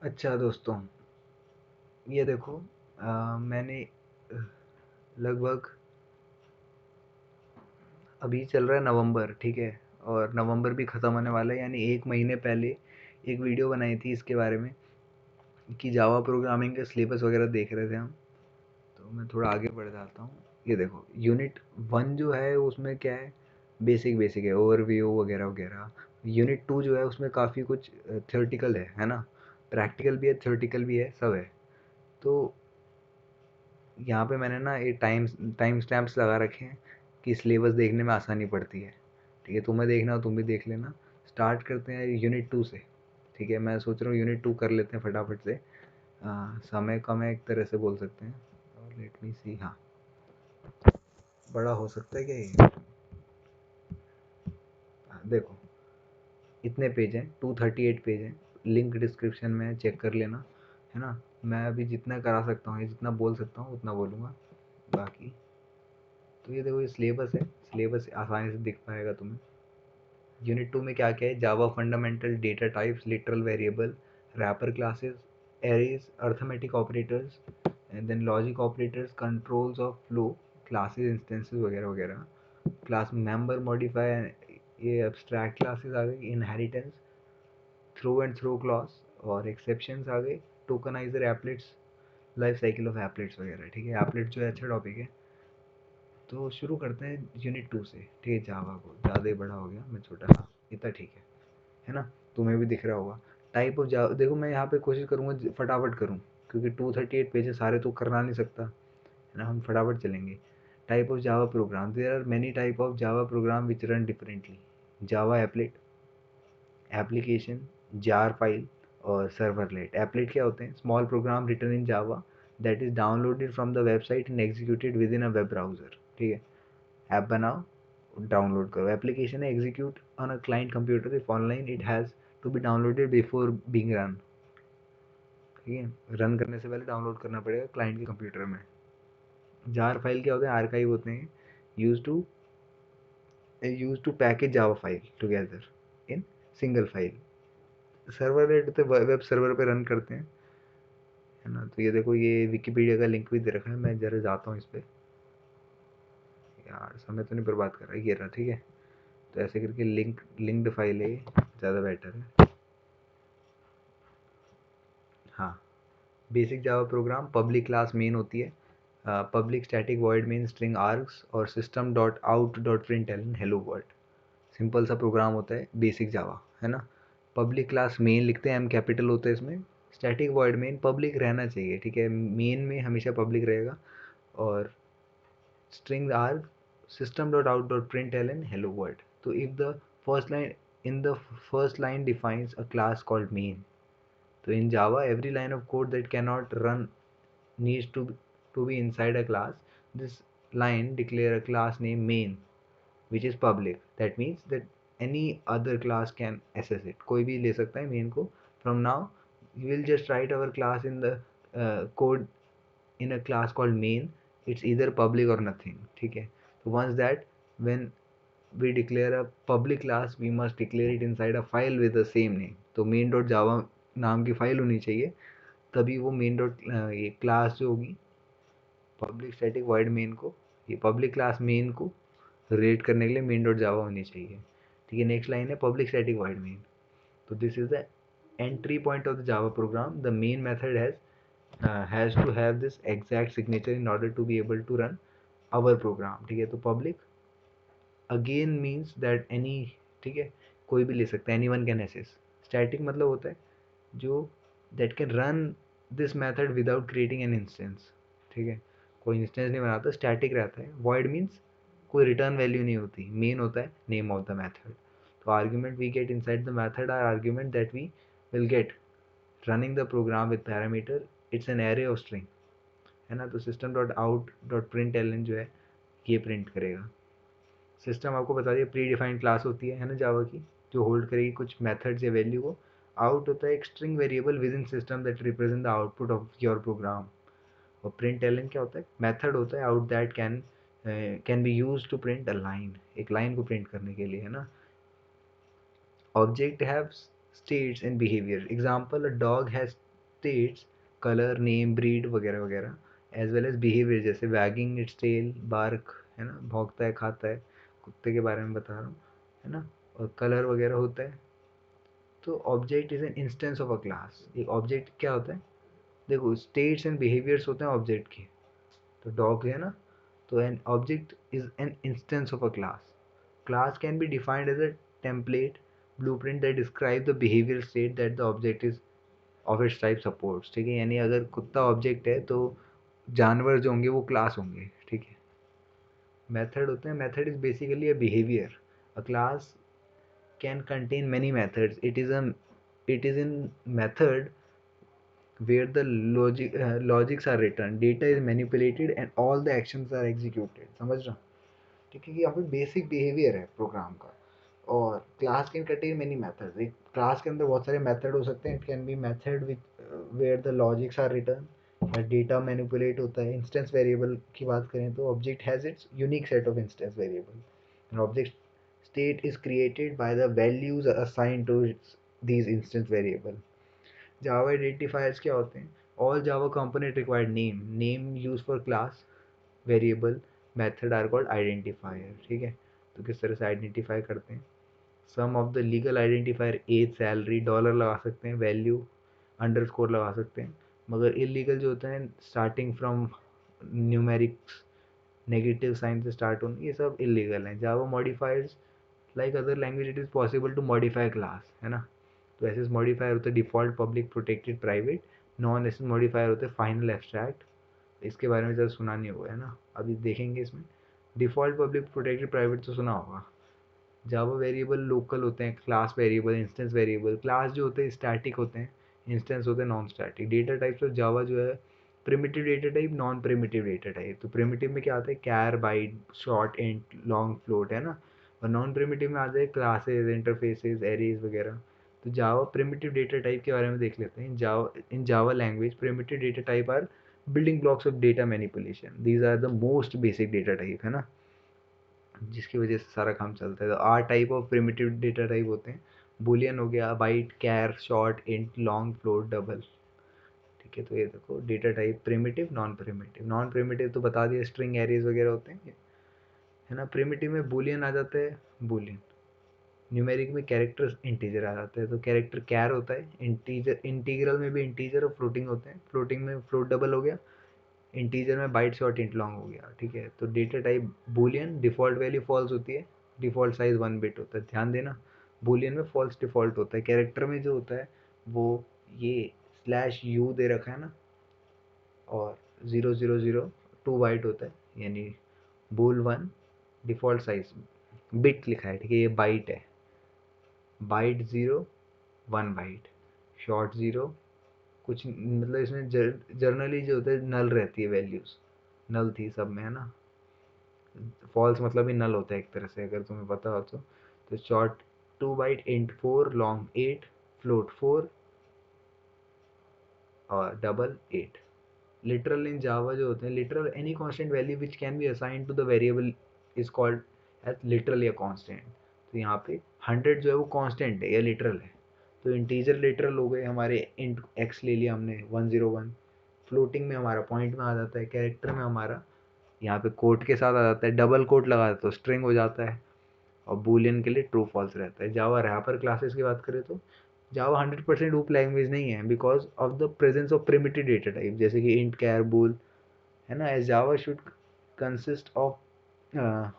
अच्छा दोस्तों, ये देखो, मैंने लगभग अभी चल रहा है नवंबर, ठीक है। और नवंबर भी ख़त्म होने वाला है, यानी एक महीने पहले एक वीडियो बनाई थी इसके बारे में कि जावा प्रोग्रामिंग के सिलेबस वगैरह देख रहे थे हम। तो मैं थोड़ा आगे बढ़ जाता हूँ। ये देखो, यूनिट 1 जो है उसमें क्या है, बेसिक बेसिक है, ओवरव्यू वगैरह वगैरह। यूनिट 2 जो है उसमें काफ़ी कुछ थ्योरेटिकल है ना। प्रैक्टिकल भी है, थ्योरेटिकल भी है, सब है। तो यहाँ पे मैंने ना ये टाइम स्टैम्प्स लगा रखे हैं कि सिलेबस देखने में आसानी पड़ती है। ठीक है, तुम्हें देखना हो तुम भी देख लेना। स्टार्ट करते हैं यूनिट 2 से। ठीक है, मैं सोच रहा हूँ यूनिट 2 कर लेते हैं फटाफट से। समय कम है एक तरह से बोल सकते हैं। और लेट मी सी, हाँ, बड़ा हो सकता है क्या ये? देखो, इतने पेज हैं, 238 पेज हैं। लिंक डिस्क्रिप्शन में चेक कर लेना, है ना। मैं अभी जितना करा सकता हूँ, जितना बोल सकता हूँ उतना बोलूँगा। बाकी तो ये देखो, ये सिलेबस है। सिलेबस आसानी से दिख पाएगा तुम्हें। यूनिट 2 में क्या क्या है? Java fundamental, data types, literal variable, wrapper classes, arrays, arithmetic operators, and then logic operators, controls of flow, classes, instances वगैरह वगैरह। क्लास मेंबर, मॉडिफाई, ये एब्स्ट्रैक्ट क्लासेस आ गई, inheritance, throw and throw clause, और एक्सेप्शंस आ गए, tokenizer, applets, life cycle of applets वगैरह। ठीक है, एप्लेट जो है अच्छा टॉपिक है। तो शुरू करते हैं यूनिट 2 से। ठीक है, जावा को ज़्यादा ही बड़ा हो गया, मैं छोटा, हाँ इतना ठीक है ना। तुम्हें भी दिख रहा होगा। टाइप ऑफ जावा, देखो मैं यहाँ पे कोशिश करूँगा फटाफट करूँ, क्योंकि 238 पेजेस सारे तो करना नहीं सकता, है ना। हम फटाफट चलेंगे। Type of Java program, there are many type of Java program which run differently. Java applet, application, jar file, और सर्वरलेट। एप्लेट क्या होते हैं? Small program written in Java that is downloaded from the website and executed with in a web browser. ठीक है, app बनाओ, download करो। Application है, execute on a client computer, if online it has to be downloaded before being run. ठीक है, run करने से पहले डाउनलोड करना पड़ेगा क्लाइंट के कंप्यूटर में। जार फाइल क्या होते हैं? आर्काइव होते हैं, use to package Java file together in single file. Servlet होते हैं, वेब सर्वर पे रन करते हैं, है ना। तो ये देखो, ये विकिपीडिया का लिंक भी दे रखा है, मैं जरा जाता हूँ इस पर। यार समय तो नहीं बर्बाद कर रहा है, ये रहा, ठीक है। तो ऐसे करके लिंक्ड फाइल है, ये ज़्यादा बेटर है। हाँ, basic Java program, public class main होती है, public static void main string args, और system dot out dot print Elon hello world. Simple सा प्रोग्राम होता है बेसिक जावा, है ना। पब्लिक क्लास मेन लिखते हैं, एम कैपिटल होता है इसमें। स्टैटिक वॉइड मेन पब्लिक रहना चाहिए, ठीक है, मेन में हमेशा पब्लिक रहेगा। और string arg system dot out dot println hello world. So if the first line in the first line defines a class called main. So in Java, every line of code that cannot run needs to be inside a class. This line declare a class name main, which is public. That means that any other class can access it. कोई भी ले सकता है main को. From now, we will just write our class in the code in a class called main. It's either public or nothing. ठीक है, so once that, when we declare a public class, we must declare it inside a file with the same name. तो main dot java नाम की file होनी चाहिए, तभी वो main dot ये क्लास जो होगी पब्लिक स्टैटिक वाइड मेन को, ये पब्लिक क्लास मेन को रेट करने के लिए मेन डॉट जावा होनी चाहिए। ठीक है, नेक्स्ट लाइन है पब्लिक स्टैटिक वाइड मेन। तो this is the entry point of the Java program. The main method has to have this exact signature in order to be able to run our program. ठीक है, तो public again means that any, ठीक है, कोई भी ले सकता है, anyone can access. Static मतलब होता है जो that can run this method without creating an instance. ठीक है, कोई इंस्टेंस नहीं बनाता, स्टैटिक रहता है। void means कोई रिटर्न वैल्यू नहीं होती, मेन होता है नेम ऑफ द मेथड। तो argument we get inside the method are argument that we will get running the program with parameter. It's an array of string, है ना। तो system dot out dot print Elon जो है ये print करेगा। System आपको बता दिया प्री डिफाइंड क्लास होती है ना जावा की, जो होल्ड करेगी कुछ मेथड्स या वैल्यू को। आउट होता है एक string variable with in system that represent the output of your program. और प्रिंट एलन क्या होता है? मेथड होता है out that can be use to print a line, एक लाइन को प्रिंट करने के लिए, है ना। Object have states and behavior. Example, a dog has states color, name, breed वगैरह वगैरह, एज वेल एज बिहेवियर, जैसे वैगिंग इट्स टेल, बार्क है ना, भौंकता है, खाता है, कुत्ते के बारे में बता रहा हूँ, है ना, और कलर वगैरह होता है। तो object is an instance of a class. एक ऑब्जेक्ट क्या होता है, देखो स्टेट्स एंड बिहेवियर्स होते हैं ऑब्जेक्ट के, तो डॉग है ना, तो an object is an instance of a class. Class can be defined as a template blueprint that describe the behavioral state that the object is of its type supports। ठीक है, यानी अगर कुत्ता ऑब्जेक्ट है तो जानवर जो होंगे वो क्लास होंगे। ठीक है, मेथड होते हैं, method is basically a behaviour. A class can contain many methods. It is in method where the logics are written, data is manipulated and all the actions are executed। समझ रहा, ठीक है, कि यहाँ पे बेसिक बिहेवियर है program का। और class can contain many methods, एक क्लास के अंदर बहुत सारे मेथड हो सकते हैं। It can be method with where the logics are return, या डेटा मैनिपुलेट होता है। इंस्टेंस वेरिएबल की बात करें तो object has its unique set of instance variable, and object state is created by the values assigned to these instance variable। Java identifiers क्या होते हैं, all Java component required name used for class variable method are called identifier। ठीक है, तो किस तरह से identify करते हैं, some of the legal identifier as, salary, dollar लगा सकते हैं, वैल्यू अंडरस्कोर लगा सकते हैं, मगर इलीगल जो होते हैं starting from numerics negative sign से स्टार्ट होने, ये सब इलीगल हैं। Java modifiers like other language it is possible to modify class, है ना, तो ऐसे मॉडिफायर होते हैं default, public, protected, private. Non access modifier होते हैं फाइनल, एब्स्ट्रैक्ट, इसके बारे में ज़्यादा सुना नहीं होगा, है ना, अभी देखेंगे इसमें। डिफ़ॉल्ट, पब्लिक, प्रोटेक्टेड, प्राइवेट तो सुना होगा। जावा वेरिएबल लोकल होते हैं, class variable, instance variable. Class जो होते हैं स्टैटिक होते हैं, इंस्टेंस होते हैं non static. Data types of Java जो है, primitive data type, non primitive data type. तो प्रिमिटिव में क्या आता है, char, byte, short, int, long, float, है ना, और नॉन प्रिमिटिव में आता है क्लासेज, इंटरफेसेस, एरेज वगैरह। तो जावा प्रिमिटिव डेटा टाइप के बारे में देख लेते हैं। In Java language primitive data type are building blocks of data manipulation, these are the most basic data type, है ना, जिसकी वजह से सारा काम चलता है। तो are type of primitive data type होते हैं, बुलियन हो गया, byte, char, short, int, long, float, double. ठीक है, तो ये देखो data type primitive, non primitive. Non primitive तो बता दिया, स्ट्रिंग, एरेज वगैरह होते हैं, है ना। प्रिमिटिव में बुलियन आ जाता है, बुलियन। न्यूमेरिक में कैरेक्टर्स इंटीजर आ जाते हैं, तो कैरेक्टर कैर होता है। इंटीजर, इंटीग्रल में भी इंटीजर और फ्लोटिंग होते हैं, फ्लोटिंग में फ्लोट डबल हो गया, इंटीजर में बाइट, शॉर्ट, इंट, लॉन्ग हो गया। ठीक है, तो data type boolean, default value false होती है, डिफ़ॉल्ट साइज 1 बिट होता है, ध्यान देना। बुलियन में फॉल्स डिफ़ॉल्ट होता है। कैरेक्टर में जो होता है वो ये स्लैश यू दे रखा है ना, और 0 0 0 2 बाइट होता है, यानी बुल 1, डिफ़ॉल्ट साइज बिट लिखा है, ठीक है, ये बाइट है। बाइट 0 1 बाइट, शॉर्ट 0, कुछ मतलब इसमें जर्नली जो होता है नल रहती है वैल्यूज़, नल थी सब में, है ना। फॉल्स मतलब ही नल होता है एक तरह से, अगर तुम्हें पता हो तो short 2 byte, int 4, long 8, float 4 और डबल 8। लिटरल इन जावा जो होते हैं, literal any constant value which can be assign to the variable is called as literal या कांस्टेंट। तो यहाँ पे 100 जो है वो कांस्टेंट है या लिटरल है, तो इंटीजर लिटरल हो गए हमारे, इंट एक्स ले लिया हमने 101। फ्लोटिंग में हमारा पॉइंट में आ जाता है, कैरेक्टर में हमारा यहाँ पे कोट के साथ आ जाता है, डबल कोट लगा देते तो स्ट्रिंग हो जाता है, और बूलियन के लिए ट्रू फॉल्स रहता है। जावा रैपर क्लासेस की बात करें तो जावा 100% ऊप लैंग्वेज नहीं है, because of the presence of primitive data type, जैसे कि इंट, कैर, बूल, है ना। As Java should consist of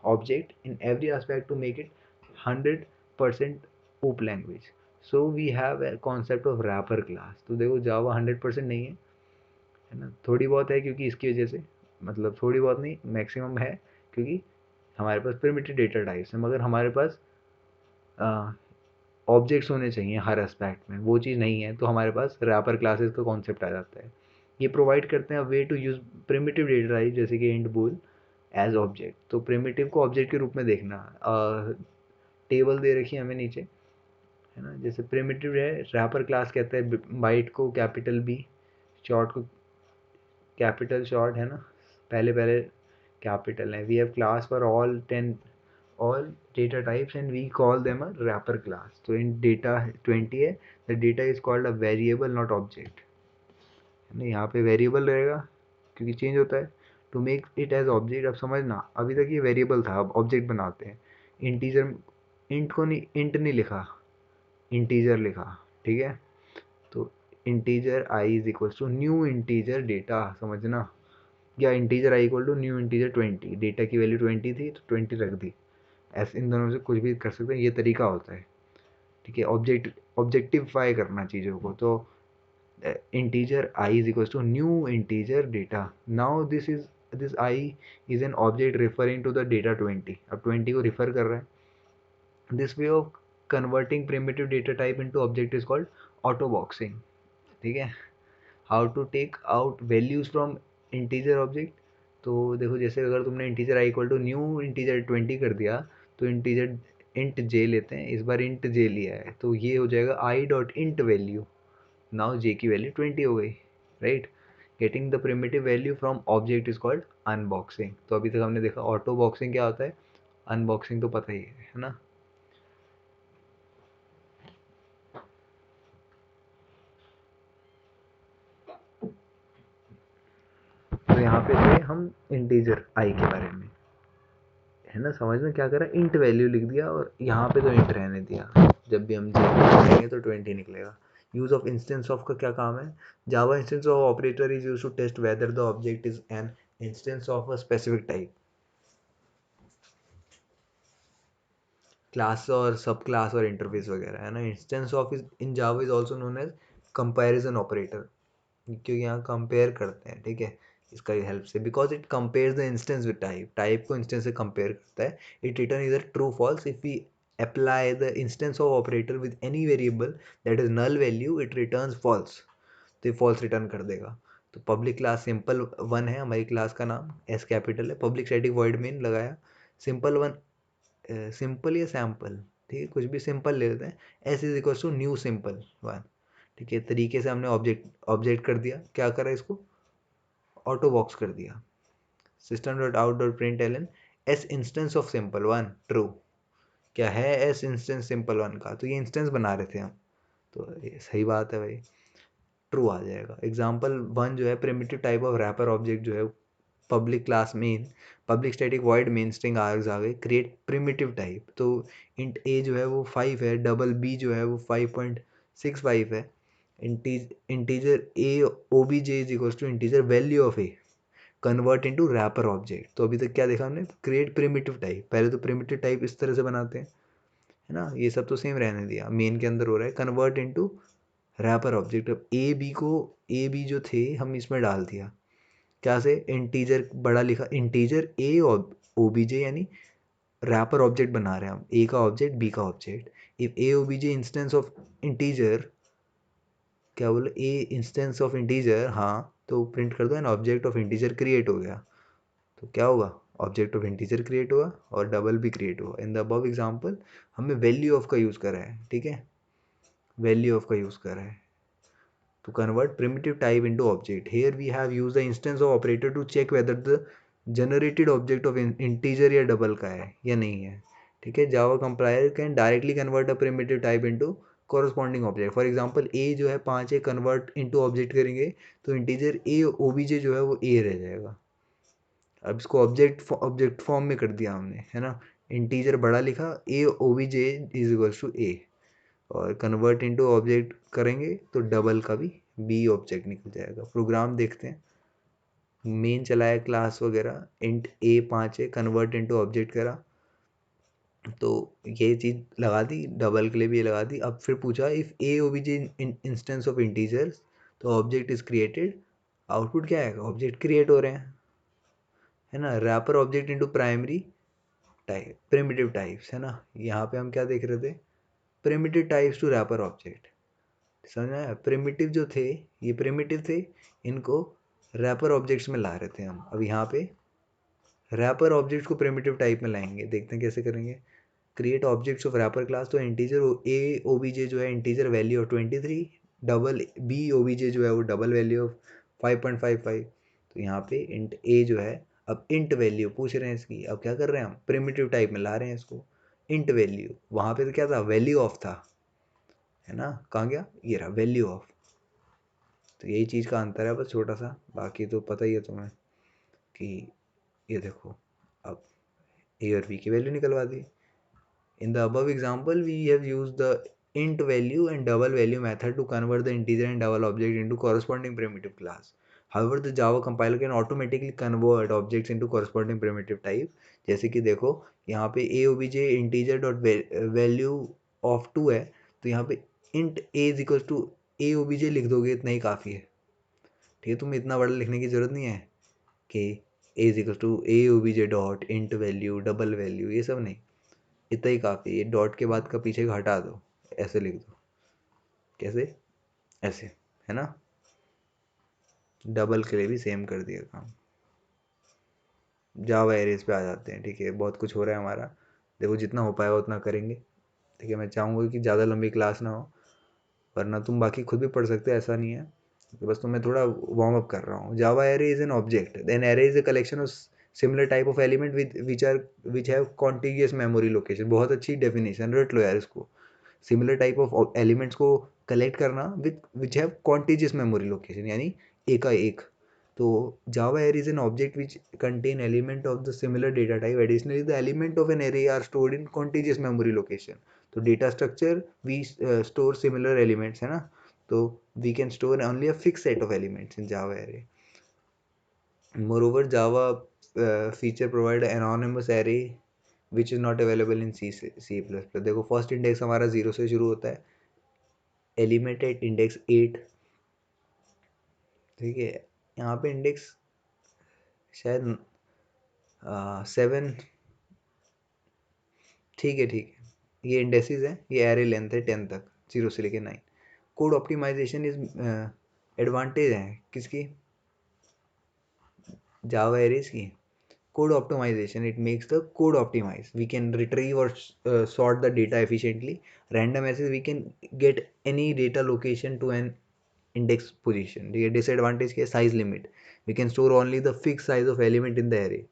object in every aspect to make it 100% OOP language, so we have a concept of wrapper class. तो देखो जावा 100% नहीं है ना, थोड़ी बहुत है, क्योंकि इसकी वजह से, मतलब थोड़ी बहुत नहीं, मैक्सिमम है, क्योंकि हमारे पास प्रिमिटिव डेटा टाइप्स हैं, मगर हमारे पास ऑब्जेक्ट्स होने चाहिए हर एस्पेक्ट में, वो चीज़ नहीं है, तो हमारे पास रैपर क्लासेस का कॉन्सेप्ट आ जाता है। ये प्रोवाइड करते हैं way to use primitive data type, जैसे कि इंट, बूल एज ऑब्जेक्ट। तो प्रिमिटिव को ऑब्जेक्ट के रूप में देखना। टेबल दे रखी है हमें नीचे, है ना, जैसे प्रिमिटिव है, रैपर क्लास कहते हैं बाइट को कैपिटल बी, शॉर्ट को कैपिटल शॉर्ट, है ना, पहले पहले कैपिटल है। We have class for all data types and we call them a wrapper class। तो in data 20 है, the data is called a variable not object। नहीं, यहाँ पे वेरिएबल रहेगा क्योंकि चेंज होता है। To make it as object, अब समझना, अभी तक ये वेरिएबल था, अब ऑब्जेक्ट बनाते हैं। इंटीजर, इंट को नहीं, इंट नहीं लिखा, इंटीजर लिखा, ठीक है। तो integer I is equal to new integer data, समझना, या integer I equal to new integer 20, data की वैल्यू 20 थी तो 20 रख दी। ऐसे इन दोनों में से कुछ भी कर सकते हैं, ये तरीका होता है, ठीक है। ऑब्जेक्टिफाई करना चीज़ों को। तो integer I is equals to new integer data. Now this I is an object referring to the data 20. अब 20 को refer कर रहा है। This way of converting primitive data type into object is called autoboxing, ठीक है। How to take out values from integer object, तो देखो जैसे अगर तुमने integer I equal to new integer 20 कर दिया, तो integer int j लेते हैं, इस बार int j लिया है तो ये हो जाएगा I dot int value। Now j की वैल्यू 20 हो गई, right. Getting the primitive value from object is called unboxing. तो अभी तक हमने देखा ऑटो बॉक्सिंग क्या होता है, अनबॉक्सिंग तो पता ही है ना। तो यहाँ पे थे हम इंटीजर आई के बारे में, है ना। समझ में क्या करा, इंट वैल्यू लिख दिया और यहाँ पे तो इंट रहने दिया। जब भी हम करेंगे तो 20 निकलेगा। यूज ऑफ इंस्टेंस ऑफ का क्या काम है, Java instance of operator is use to test whether the object is an instance of a specific type. Class और सब क्लास और इंटरफेस वगैरह, है ना। Instance of is in Java is also known as comparison operator, क्योंकि यहाँ compare करते हैं, ठीक है, इसका हेल्प से। Because it compares the instance with type, type को इंस्टेंस से कंपेयर करता है। It return either true false if we apply the instance of operator with any variable that is null value, it returns false, तो ये false return कर देगा। तो public class simple one है, हमारी क्लास का नाम एस कैपिटल है। पब्लिक स्टैटिक वॉइड मेन लगाया, सिंपल वन, सिंपल या सैम्पल, ठीक है, कुछ भी सिंपल ले लेते हैं। S is equal to new simple one, ठीक है। तरीके से हमने ऑब्जेक्ट ऑब्जेक्ट कर दिया, क्या करा इसको, ऑटो बॉक्स कर दिया। System dot out dot print L N S instance of simple one true, क्या है एस इंस्टेंस सिंपल वन का, तो ये इंस्टेंस बना रहे थे हम, तो ये सही बात है भाई, ट्रू आ जाएगा। एग्जाम्पल वन जो है, primitive type of wrapper object जो है, public class main, public static void main string args आ गए, क्रिएट प्रिमिटिव टाइप। तो इंट ए जो है वो 5 है, डबल बी जो है वो 5.65 है। Integer A O B J is equal to integer value of A convert into wrapper object. तो अभी तक क्या देखा हमने, क्रिएट प्रिमिटिव टाइप, पहले तो प्रिमिटिव टाइप इस तरह से बनाते हैं, है ना। ये सब तो सेम रहने दिया, मेन के अंदर हो रहा है कन्वर्ट इनटू रैपर ऑब्जेक्ट। अब ए बी को, ए बी जो थे हम इसमें डाल दिया, क्या से, इंटीजर बड़ा लिखा, इंटीजर ए ओ बी जे, यानी रैपर ऑब्जेक्ट बना रहे हैं हम, ए का ऑब्जेक्ट बी का object. If A O B J instance of integer, क्या बोले, ए इंस्टेंस ऑफ इंटीजर, हाँ, तो प्रिंट कर दो an object of integer create हो गया। तो क्या होगा, ऑब्जेक्ट ऑफ इंटीजर क्रिएट हुआ और डबल भी क्रिएट हुआ। इन द अबव एग्जांपल हमें वैल्यू ऑफ का यूज़ करा है, ठीक है, वैल्यू ऑफ का यूज़ करा है to convert primitive type into object. Here we have used the instance of operator to check whether the generated object of integer या double का है या नहीं है, ठीक है। Java compiler can directly convert a primitive type into corresponding object. For example, a जो है 5 है, convert into object करेंगे तो integer a obj जो है वो a रह जाएगा। अब इसको ऑब्जेक्ट फॉर्म में कर दिया हमने, है ना। इंटीजर बड़ा लिखा, a obj is equal to a, और कन्वर्ट इनटू ऑब्जेक्ट करेंगे तो डबल का भी बी ऑब्जेक्ट निकल जाएगा। प्रोग्राम देखते हैं, मेन चलाया क्लास वगैरह, इंट ए 5 है, कन्वर्ट इनटू ऑब्जेक्ट करा, तो ये चीज़ लगा दी, डबल के लिए भी ये लगा दी। अब फिर पूछा if A O B J instance of integers, तो ऑब्जेक्ट इज क्रिएटेड, आउटपुट क्या आएगा, ऑब्जेक्ट क्रिएट हो रहे हैं, है ना। Wrapper object into primary type, primitive types, है ना। यहाँ पे हम क्या देख रहे थे, primitive types to wrapper object, समझ में आया। प्रिमिटिव जो थे, ये प्रिमिटिव थे, इनको रैपर ऑब्जेक्ट्स में ला रहे थे हम। अब यहाँ पे रैपर ऑब्जेक्ट्स को प्रिमिटिव टाइप में लाएंगे, देखते हैं कैसे करेंगे। Create objects of wrapper class, तो integer A O B J जो है integer value of 23, double B O B J जो है वो डबल वैल्यू ऑफ 5.55। तो यहाँ पे इंट ए जो है, अब इंट वैल्यू पूछ रहे हैं इसकी, अब क्या कर रहे हैं हम, प्रिमिटिव टाइप में ला रहे हैं इसको। इंट वैल्यू, वहाँ पे तो क्या था, वैल्यू ऑफ था, है ना। कहाँ गया, ये रहा वैल्यू ऑफ, तो यही चीज़ का अंतर है बस छोटा सा, बाकी तो पता ही है तुम्हें कि ये देखो अब ए और बी की वैल्यू निकलवा दी। In the above example, we have used the int value and double value method to convert the integer and double object into corresponding primitive class. However, the Java compiler can automatically convert objects into corresponding primitive type. जैसे कि देखो यहाँ पे aobj integer dot value of 2 है, तो यहाँ पे int a is equals to aobj लिख दोगे, इतना ही काफ़ी है। ठीक है, तुम्हें इतना बड़ा लिखने की ज़रूरत नहीं है कि a is equals to aobj dot int value double value, ये सब नहीं, इतना ही काफ़ी है। डॉट के बाद का पीछे का हटा दो, ऐसे लिख दो। कैसे? ऐसे, है ना। डबल के लिए भी सेम कर दिया काम। जावा एरेज पे आ जाते हैं। ठीक है, बहुत कुछ हो रहा है हमारा, देखो जितना हो पाएगा उतना करेंगे। ठीक है, मैं चाहूँगा कि ज़्यादा लंबी क्लास ना हो, वरना तुम बाकी खुद भी पढ़ सकते हो, ऐसा नहीं है, तो बस तुम्हें थोड़ा वार्म अप कर रहा हूँ। Java array is an object, then array is a collection of similar type of element which have contiguous memory location. बहुत अच्छी डेफिनेशन, रट लो यार इसको। सिमिलर टाइप ऑफ एलिमेंट्स को कलेक्ट करना which have contiguous memory location, यानी एक का एक। तो Java array is an object which contain element of the similar data type. Additionally the element of an array are stored in contiguous memory location. तो data structure we store similar elements, है ना, तो we can store only a fix set of elements in Java array. Moreover Java feature provide anonymous array which is not available in C++। देखो first index हमारा 0 से शुरू होता है, element eight index 8। ठीक है, यहाँ पे इंडेक्स शायद 7। ठीक है, ठीक है, ये इंडेक्सेस हैं, ये एरे लेंथ है 10 तक, 0 से लेके 9। कोड ऑप्टिमाइजेशन इज एडवांटेज है किसकी? जावा एरेज की। Code optimization, it makes the code optimize. We can retrieve or sort the data efficiently. Random access, we can get any data location to an index position. The disadvantage is size limit. We can store only the fixed size of element in the array.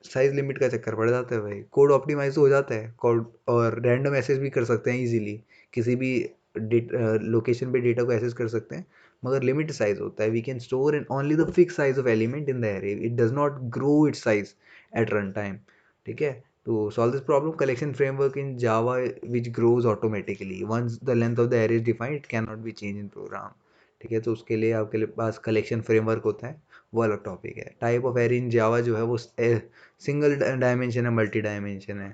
Size limit का चक्कर पड़ जाता है भाई। Code optimise हो जाता है code, और रैंडम एक्सेस भी कर सकते हैं इजीली, किसी भी लोकेशन पे डेटा को एक्सेस कर सकते हैं, मगर लिमिट साइज होता है। We can store in only the fix size of element in the array, it does not grow its size at run time. ठीक है, तो solve this problem, collection framework in Java which grows automatically once the length of the array is defined, it can not be change in program. ठीक है, तो उसके लिए आपके पास collection framework होता है, वो अलग टॉपिक है। टाइप ऑफ एरे इन जावा जो है वो सिंगल डायमेंशन है, मल्टी डायमेंशन है।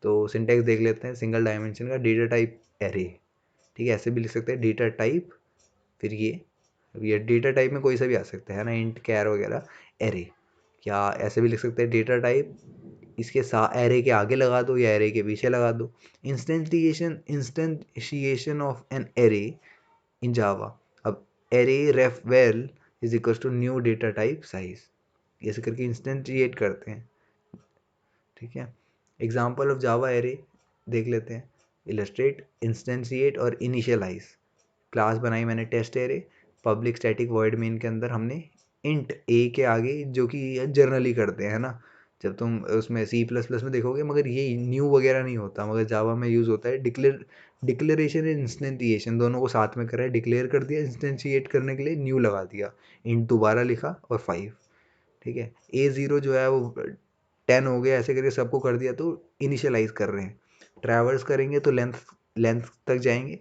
तो सिंटैक्स देख लेते हैं सिंगल डायमेंशन का। डेटा टाइप एरे, ठीक है, ऐसे भी लिख सकते हैं डेटा टाइप, फिर ये डेटा टाइप में कोई सा भी आ सकता है ना, इंट कैर वगैरह, एरे। या ऐसे भी लिख सकते हैं डेटा टाइप, इसके साथ एरे के आगे लगा दो या एरे के पीछे लगा दो। Instantiation of an array in Java, अब array ref var is equal to new data type size, ऐसे करके इंस्टेंशिएट करते हैं। ठीक है, एग्जाम्पल ऑफ जावा एरे देख लेते हैं। इलस्ट्रेट, इंस्टेंशिएट और इनिशियलाइज। क्लास बनाई मैंने test array, public static void main के अंदर हमने इंट ए के आगे, जो कि जर्नली करते हैं ना, जब तुम उसमें C++ में देखोगे, मगर ये न्यू वगैरह नहीं होता, मगर जावा में यूज़ होता है। डिक्लेरेशन एंड इंस्टेंटिएशन दोनों को साथ में करा है, डिक्लेयर कर दिया, इंस्टेंशिएट करने के लिए न्यू लगा दिया, इंट दोबारा लिखा और 5। ठीक है, A0 जो है वो 10 हो गया, ऐसे करके सबको कर दिया, तो इनिशियलाइज कर रहे हैं। ट्रैवर्स करेंगे तो लेंथ तक जाएंगे,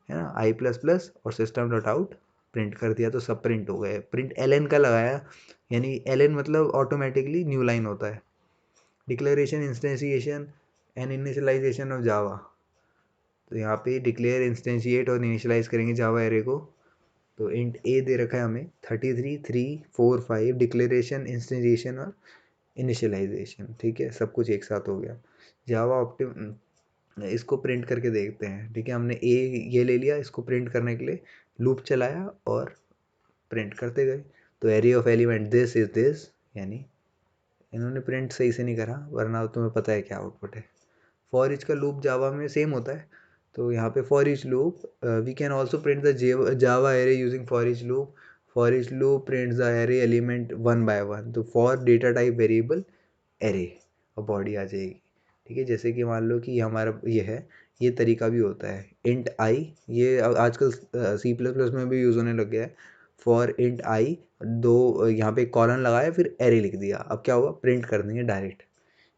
है ना, I++ और सिस्टम डॉट आउट प्रिंट कर दिया, तो सब प्रिंट हो गए। प्रिंट ln का लगाया, यानी ln मतलब ऑटोमेटिकली न्यू लाइन होता है। Declaration, instantiation and initialization of Java, तो यहाँ पे डिक्लेयर, इंस्टेंशिएट और इनिशियलाइज करेंगे जावा एरे को। तो इंट ए दे रखा है हमें 33, 3, 4, 5, डिक्लेरेशन, इंस्टेंशिएशन और इनिशियलाइजेशन। ठीक है, सब कुछ एक साथ हो गया। जावा इसको प्रिंट करके देखते हैं। ठीक है, हमने ए ये ले लिया, इसको प्रिंट करने के लिए लूप चलाया और प्रिंट करते गए। तो array of element this is this, यानी इन्होंने प्रिंट सही से नहीं करा, वरना तुम्हें पता है क्या आउटपुट है। फॉर ईच का लूप जावा में सेम होता है, तो यहाँ पे for each loop we can also print the Java array using for each loop. For each loop print the array element 1 by 1। तो for data type variable array और body आ जाएगी। ठीक है, जैसे कि मान लो कि हमारा ये है ये तरीका भी होता है। इंट आई, ये आजकल C++ में भी यूज़ होने लग गया है। फॉर इंट आई, दो यहाँ पे कॉलन लगाया फिर एरे लिख दिया, अब क्या होगा, प्रिंट कर देंगे डायरेक्ट।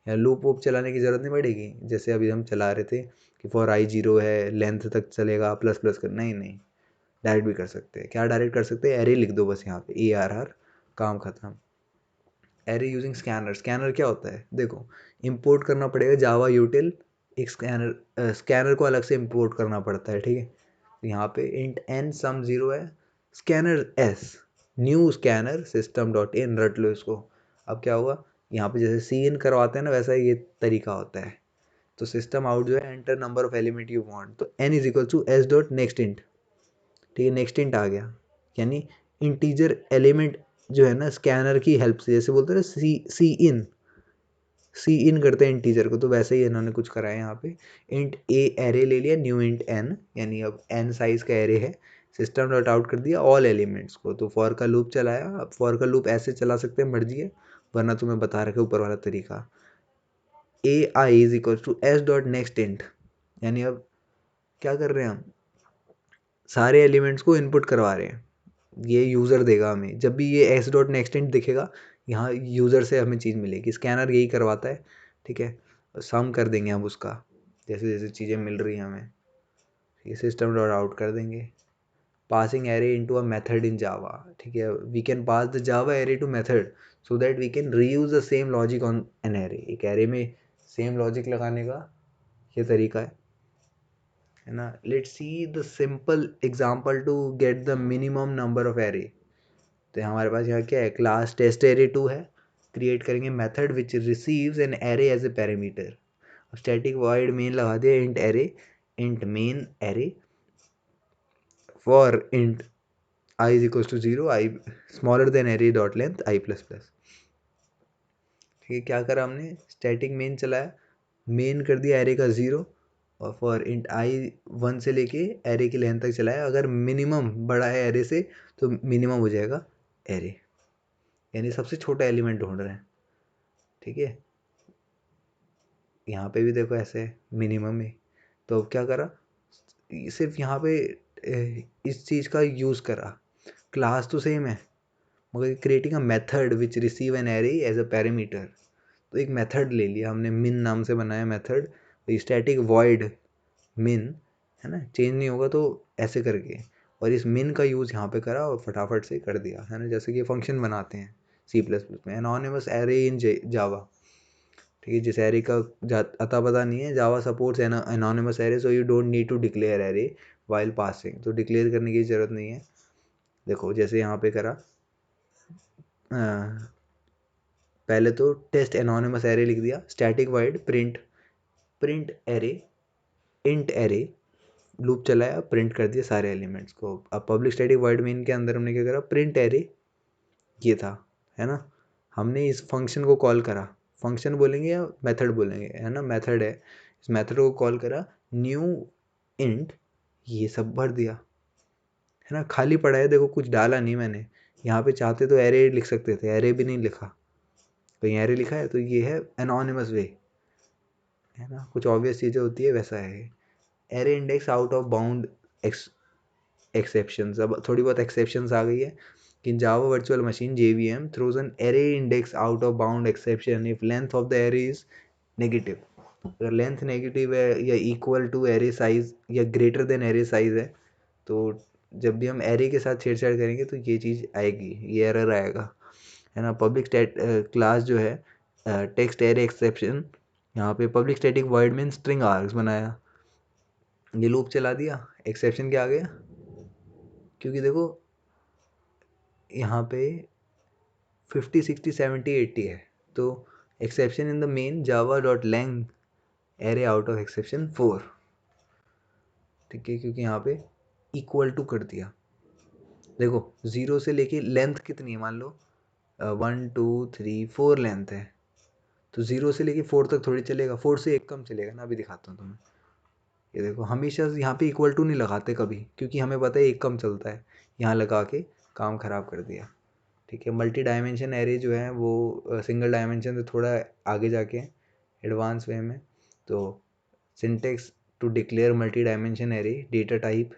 या लूप वूप चलाने की ज़रूरत नहीं पड़ेगी, जैसे अभी हम चला रहे थे कि फॉर आई 0 है, लेंथ तक चलेगा, प्लस प्लस कर, नहीं, डायरेक्ट भी कर सकते हैं। क्या डायरेक्ट कर सकते हैं, एरे लिख दो बस यहाँ पे, ARR, काम खत्म। एरे यूजिंग स्कैनर, स्कैनर क्या होता है, देखो इंपोर्ट करना पड़ेगा जावा यूटिल, एक स्कैनर, स्कैनर को अलग से इंपोर्ट करना पड़ता है, ठीक है। तो यहाँ पे इंट n सम 0 है, scanner s, new scanner system dot in, रट लो इसको। अब क्या होगा, यहाँ पे जैसे सी इन करवाते हैं ना, वैसा ये तरीका होता है। तो सिस्टम आउट जो है, enter number of element you want, तो n is equal to S dot next int, ठीक है, नेक्स्ट इंट आ गया, यानी इंटीजर एलिमेंट जो है ना स्कैनर की हेल्प से, जैसे बोलते हैं ना सी इन करते हैं इंटीजर को, तो वैसे ही इन्होंने कुछ करा है यहाँ पे। इंट ए एरे ले लिया, न्यू इंट एन, यानी अब एन साइज का एरे है, सिस्टम डॉट आउट कर दिया ऑल एलिमेंट्स को, तो फॉर का लूप चलाया। अब फॉर का लूप ऐसे चला सकते हैं, मर्जी है, वरना तुम्हें बता रखे ऊपर वाला तरीका। A I is equal to S dot next int, यानी अब क्या कर रहे हैं हम, सारे एलिमेंट्स को इनपुट करवा रहे हैं, ये यूज़र देगा हमें, जब भी ये एस डॉट नेक्स्ट इंट दिखेगा, यहाँ यूज़र से हमें चीज़ मिलेगी, स्कैनर यही करवाता है, ठीक है। सम कर देंगे हम उसका, जैसे जैसे चीज़ें मिल रही हैं हमें, ये सिस्टम डॉट आउट कर देंगे। Passing array into a method in Java, ठीक है, we can pass the Java array to method so that we can reuse the same logic on an array, एक एरे में सेम लॉजिक लगाने का ये तरीका है ना। Let's see the simple example to get the minimum number of array. तो हमारे पास यहाँ क्या है, क्लास टेस्ट एरे 2 है, क्रिएट करेंगे method which receives an array as a parameter. Static void main लगा दिया, int array, int main array for int I is equal to 0, I smaller than array dot length I plus plus, ठीक है। क्या करा हमने, static main चलाया, main कर दिया एरे का 0, और फॉर इंट आई 1 से लेके एरे की लेंथ तक चलाया, अगर मिनिमम बड़ा है एरे से तो मिनिमम हो जाएगा एरे, यानी सबसे छोटा एलिमेंट ढूंढ रहे हैं, ठीक है। यहाँ पे भी देखो ऐसे मिनिमम में, तो अब क्या करा, सिर्फ यहाँ पे इस चीज़ का यूज़ करा, क्लास तो सेम है, मगर creating a method which receive an array as a parameter, तो एक मेथड ले लिया हमने, मिन नाम से बनाया मेथड, स्टैटिक वॉइड मिन, है ना, चेंज नहीं होगा तो ऐसे करके, और इस मिन का यूज़ यहाँ पे करा और फटाफट से कर दिया, है ना, जैसे कि फंक्शन बनाते हैं C++ में, एनोनिमस एरे इन जावा, ठीक है। जिस एरे का अता पता नहीं है, Java supports anonymous array, so you don't need to declare array while passing, तो डिक्लेयर करने की ज़रूरत नहीं है। देखो जैसे यहाँ पे करा, पहले तो टेस्ट एनोनिमस एरे लिख दिया, static wide print array, int array, loop चलाया, प्रिंट कर दिया सारे एलिमेंट्स को। अब पब्लिक स्टैटिक वाइड मेन के अंदर हमने क्या करा, प्रिंट एरे, ये था, है ना। हमने इस फंक्शन को कॉल करा, फंक्शन बोलेंगे या मेथड बोलेंगे, है ना, मेथड है, इस मेथड को कॉल करा, न्यू इंट, ये सब भर दिया, है ना, खाली पड़ा है, देखो कुछ डाला नहीं मैंने, यहाँ पे चाहते तो एरे लिख सकते थे, एरे भी नहीं लिखा, कहीं एरे लिखा है, तो ये है एनोनिमस वे, है ना, कुछ ऑब्वियस चीज़ें होती है वैसा है। Array index out of bound exceptions, अब थोड़ी बहुत एक्सेप्शंस आ गई है कि Java virtual machine JVM throws an array index out of bound exception if length of the array is negative, अगर लेंथ नेगेटिव है या इक्वल टू एरे साइज या ग्रेटर देन एरे साइज है, तो जब भी हम एरे के साथ छेड़छाड़ करेंगे तो ये चीज़ आएगी, ये एरर आएगा, है ना। पब्लिक क्लास जो है टेक्स्ट एरे एक्सेप्शन, यहाँ पे पब्लिक स्टैटिक वॉइड में स्ट्रिंग आर्ग्स बनाया, ये लूप चला दिया, एक्सेप्शन क्या आ गया, क्योंकि देखो यहाँ पे 50 60 70 80 है, तो exception in the main Java dot lang array out of exception 4, ठीक है, क्योंकि यहाँ पे इक्वल टू कर दिया। देखो 0 से लेके लेंथ कितनी है, मान लो 1 2 3 4 लेंथ है, तो 0 से लेके 4 तक थोड़ी चलेगा, 4 से एक कम चलेगा ना, अभी दिखाता हूँ तुम्हें। ये देखो हमेशा यहाँ पे इक्वल टू नहीं लगाते कभी, क्योंकि हमें पता है एक कम चलता है, यहाँ लगा के काम ख़राब कर दिया, ठीक है। मल्टी डायमेंशन एरे जो है वो सिंगल डायमेंशन से थोड़ा आगे जाके एडवांस वे में, तो syntax to declare multi dimension array data type,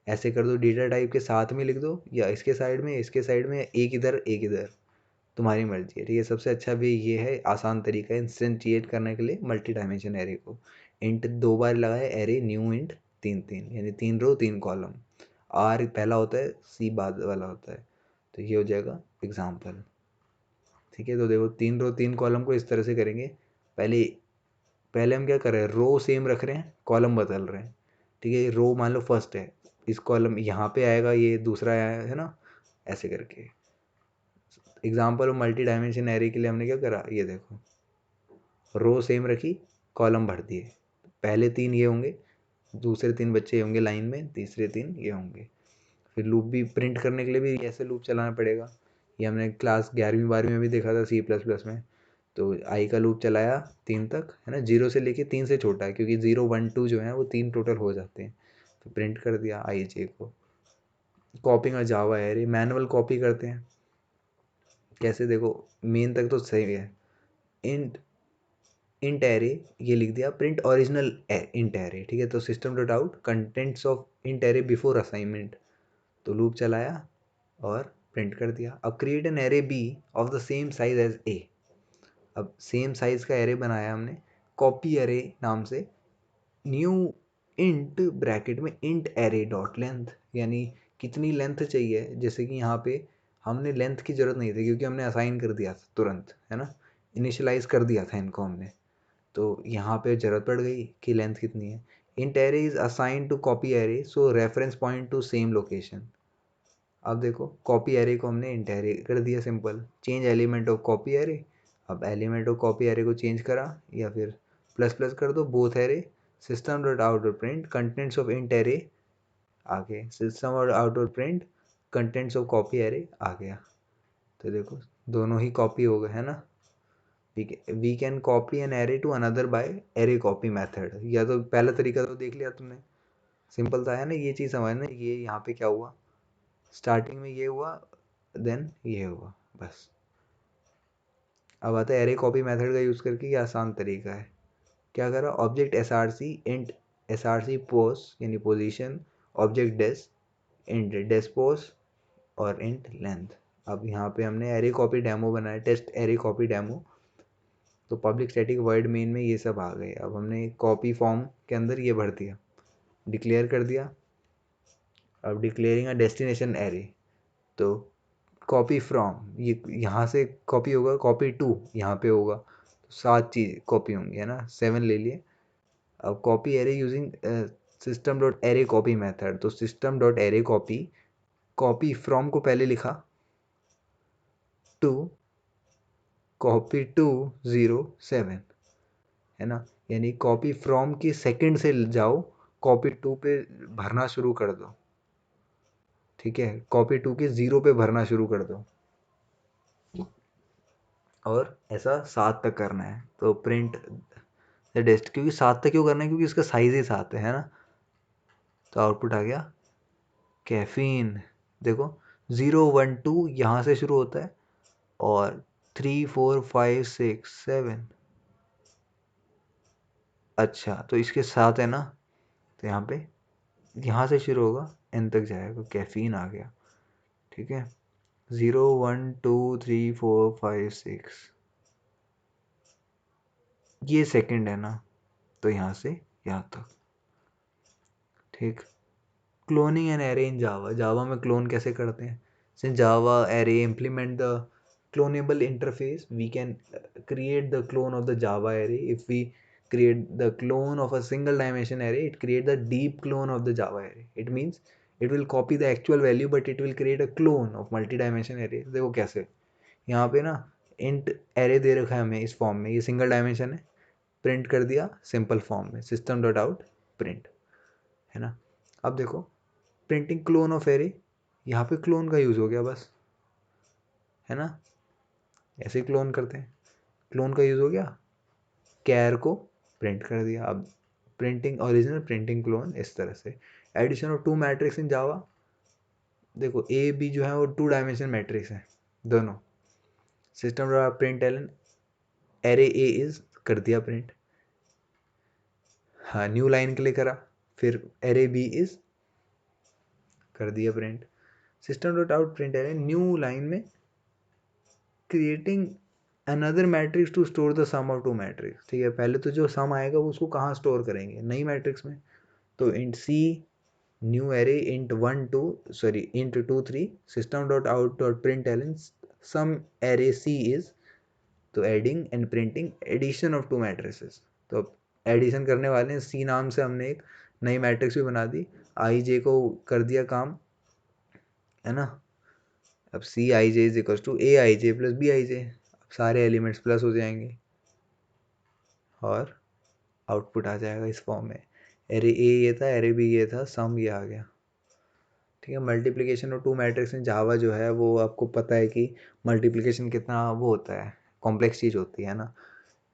ऐसे कर दो, डेटा टाइप के साथ में लिख दो या इसके साइड में, इसके साइड में, एक इधर एक इधर, तुम्हारी मर्जी है। ठीक है, सबसे अच्छा वे ये है, आसान तरीका है इंस्टेंशिएट करने के लिए मल्टी डायमेंशन एरे को। इंट 2 बार लगाए, एरे न्यू इंट 3 यानी 3 रो 3 कॉलम, आर पहला होता है, सी बाद वाला होता है, तो ये हो जाएगा एग्जाम्पल। ठीक है, तो देखो 3 रो 3 कॉलम को इस तरह से करेंगे। पहले पहले हम क्या कर रहे हैं, रो सेम रख रहे हैं, कॉलम बदल रहे हैं। ठीक है, रो मान लो फर्स्ट है, इस कॉलम यहाँ पे आएगा, ये दूसरा आया है ना, ऐसे करके। Example of multi dimension array के लिए हमने क्या करा, ये देखो, रो सेम रखी, कॉलम भर दिए, पहले 3 ये होंगे, दूसरे 3 बच्चे होंगे लाइन में, तीसरे 3 ये होंगे। फिर लूप भी प्रिंट करने के लिए भी ऐसे लूप चलाना पड़ेगा। ये हमने क्लास 11वीं 12वीं में भी देखा था C++ में। तो आई का लूप चलाया 3 तक, है ना, 0 से लेके 3 से छोटा है, क्योंकि 0 1 2 जो है वो 3 टोटल हो जाते हैं। तो प्रिंट कर दिया आई जे को। कॉपिंग और जावा है, मैनुअल कॉपी करते हैं कैसे, देखो मेन तक तो सही है। इंट इंट एरे ये लिख दिया, प्रिंट ओरिजिनल इंट एरे। ठीक है, तो system dot out contents of int array before assignment, तो लूप चलाया और प्रिंट कर दिया। अब create an array B of the same size as A, अब सेम साइज का एरे बनाया हमने कॉपी एरे नाम से, न्यू इंट ब्रैकेट में इंट एरे डॉट लेंथ, यानी कितनी लेंथ चाहिए, जैसे कि यहाँ पे हमने लेंथ की ज़रूरत नहीं थी क्योंकि हमने असाइन कर दिया था तुरंत, है ना, इनिशियलाइज कर दिया था इनको हमने, तो यहाँ पे ज़रूरत पड़ गई कि लेंथ कितनी है। Int array is assign to copy array, so reference point to same location. अब देखो कॉपी एरे को हमने इंट एरे कर दिया, simple. Change element of copy array, अब एलिमेंट ऑफ कॉपी एरे को चेंज करा, या फिर प्लस प्लस कर दो both array, system dot out dot print contents of int array, आगे सिस्टम और out dot print contents of copy array आ गया। तो देखो दोनों ही कॉपी हो गए, है ना। We can copy an array to another by array copy method, या तो पहला तरीका तो देख लिया तुमने, सिंपल था, है ना, ये चीज़ समझना। ये यहाँ पे क्या हुआ, स्टार्टिंग में ये हुआ, देन ये हुआ, बस। अब आता है एरे कॉपी मेथड का यूज़ करके, ये आसान तरीका है। क्या करा, object S R C int S R C pos यानी position, object des int des pos और इंट लेंथ। अब यहाँ पे हमने एरे कॉपी डेमो बनाया, टेस्ट एरे कॉपी डेमो, तो पब्लिक स्टैटिक वर्ड मेन में ये सब आ गए। अब हमने कॉपी फॉर्म के अंदर ये भर दिया, डिक्लेयर कर दिया। अब डिक्लेयरिंग अ डेस्टिनेशन एरे, तो कॉपी फ्रॉम, ये यहाँ से कॉपी होगा, कॉपी टू यहाँ पे होगा, तो 7 चीज़ कॉपी होंगी, है ना, 7 ले लिए। अब copy array using system dot array copy method, तो system dot array copy, copy from को पहले लिखा टू कॉपी टू 07, है ना, यानी कॉपी फ्रॉम की सेकंड से जाओ, कॉपी टू पे भरना शुरू कर दो। ठीक है, कॉपी टू के 0 पे भरना शुरू कर दो, और ऐसा 7 तक करना है। तो प्रिंट द डेस्ट, क्योंकि 7 तक क्यों करना है, क्योंकि इसका साइज ही 7 है ना। तो आउटपुट आ गया कैफीन। देखो 0 1 2 यहाँ से शुरू होता है, और 3 4 5 6 7, अच्छा तो इसके साथ है ना, तो यहाँ पे यहाँ से शुरू होगा, एन तक जाएगा, कैफीन आ गया। ठीक है, 0 1 2 3 4 5 6, ये सेकंड है ना, तो यहाँ से यहाँ तक। ठीक, क्लोनिंग एन एरे इन जावा, जावा में क्लोन कैसे करते हैं, since Java array implement the clonable interface, we can create the clone of the java array. If we create the clone of a single dimension array, it create the deep clone of the java array. It means it will copy the actual value but it will create a clone of multi dimension array. देखो कैसे, यहाँ पे ना int array दे रखा है हमें इस form में, ये सिंगल डायमेंशन है, प्रिंट कर दिया सिंपल फॉर्म में, सिस्टम डॉट आउट प्रिंट, है ना। अब देखो प्रिंटिंग क्लोन ऑफ एरे, यहाँ पे क्लोन का यूज़ हो गया बस, है ना, ऐसे क्लोन करते हैं, क्लोन का यूज़ हो गया, कैर को प्रिंट कर दिया। अब प्रिंटिंग ओरिजिनल, प्रिंटिंग क्लोन, इस तरह से। एडिशन ऑफ 2 मैट्रिक्स इन जावा, देखो ए बी जो है वो 2 डायमेंशन मैट्रिक्स है दोनों। System println array A is कर दिया प्रिंट, हाँ, न्यू लाइन के लिए करा, फिर एरे बी इज कर दिया print. System dot out print array new line में creating another matrix to store the sum of two matrix. ठीक है, पहले तो जो सम आएगा वो उसको कहाँ स्टोर करेंगे, नई मैट्रिक्स में। तो int C new array int 1 2 sorry int 2 3 system dot out dot print ln sum array C is, तो adding and printing addition of two matrices. तो अब एडिशन करने वाले हैं, सी नाम से हमने एक नई मैट्रिक्स भी बना दी, आई जे को कर दिया काम, है ना। अब C I J is equal to A I J plus B I J, अब सारे एलिमेंट्स प्लस हो जाएंगे और आउटपुट आ जाएगा इस फॉर्म में। एरे ए ये था, एरे बी ये था, सम ये आ गया। ठीक है, मल्टीप्लिकेशन ऑफ टू मैट्रिक्स इन जावा जो है वो आपको पता है कि मल्टीप्लिकेशन कितना वो होता है, कॉम्प्लेक्स चीज़ होती है ना।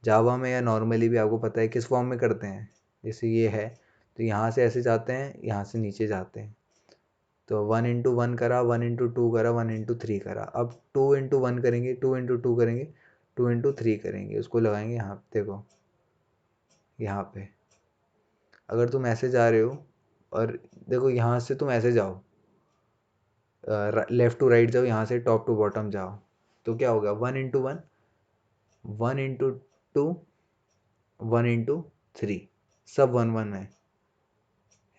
जावा में या नॉर्मली भी आपको पता है किस फॉर्म में करते हैं, जैसे ये है तो यहाँ से ऐसे जाते हैं, यहाँ से नीचे जाते हैं। तो 1 × 1 करा, 1 × 2 करा, 1 × 3 करा। अब 2 × 1 करेंगे, 2 × 2 करेंगे, 2 × 3 करेंगे, उसको लगाएंगे यहाँ देखो, यहाँ पे। अगर तुम ऐसे जा रहे हो और देखो यहाँ से तुम ऐसे जाओ, लेफ़्ट टू राइट जाओ, यहाँ से टॉप टू बॉटम जाओ, तो क्या होगा, 1 × 1, 1 × 2, 1 × 3, सब 1 1